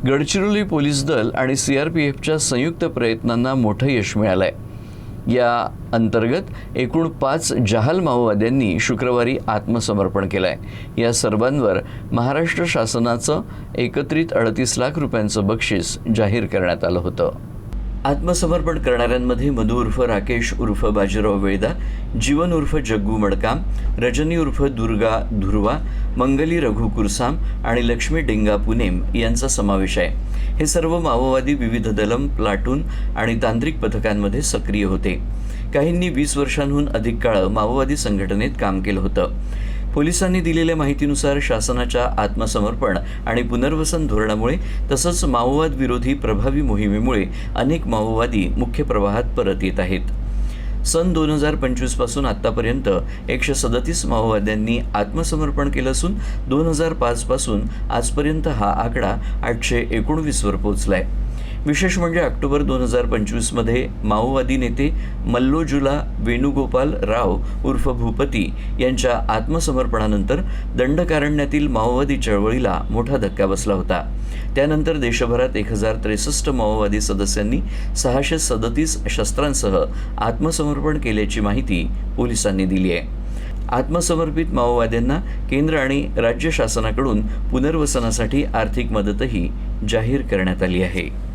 Gadchiroli police दल आणि CRPFच्या संयुक्त प्रयत्नांना मोठं यश मिळालंय। या अंतर्गत एकूण 5 जहाल माओवाद्यांनी शुक्रवारी आत्मसमर्पण केलंय। या सर्वांवर महाराष्ट्र शासनाचं एकत्रित 38 लाख रुपयांचं बक्षीस जाहीर करण्यात आलं होतं। आत्मसमर्पण करणाऱ्यांमध्ये मधु उर्फ राकेश उर्फ बाजीराव वेळदा, जीवन उर्फ जग्गू मडकाम, रजनी उर्फ दुर्गा धुरवा, मंगली रघु कुरसाम आणि लक्ष्मी डेंगा पुनेम यांचा समावेश आहे। हे सर्व माओवादी विविध दलम, प्लाटून आणि तांत्रिक पथकांमध्ये सक्रिय होते। काहींनी 20 वर्षांहून अधिक काळ माओवादी संघटनेत काम केलं होतं। पोलिसांनी दिलेल्या माहितीनुसार शासनाच्या आत्मसमर्पण आणि पुनर्वसन धोरणामुळे तसंच माओवाद विरोधी प्रभावी मोहिमेमुळे अनेक माओवादी मुख्य प्रवाहात परत येत आहेत। सन 2025 पासून आतापर्यंत 137 माओवाद्यांनी आत्मसमर्पण केलं असून 2005 पासून आजपर्यंत हा आकडा 819 वर पोहोचलाय। विशेष म्हणजे ऑक्टोबर 2025 मध्ये माओवादी नेते मल्लोजुला वेणुगोपाल राव उर्फ भूपती यांच्या आत्मसमर्पणानंतर दंडकारण्यातील माओवादी चळवळीला मोठा धक्का बसला होता। त्यानंतर देशभरात 1063 माओवादी सदस्यांनी 637 शस्त्रांसह आत्मसमर्पण केल्याची माहिती पोलिसांनी दिली आहे। आत्मसमर्पित माओवाद्यांना केंद्र आणि राज्य शासनाकडून पुनर्वसनासाठी आर्थिक मदतही जाहीर करण्यात आली आहे।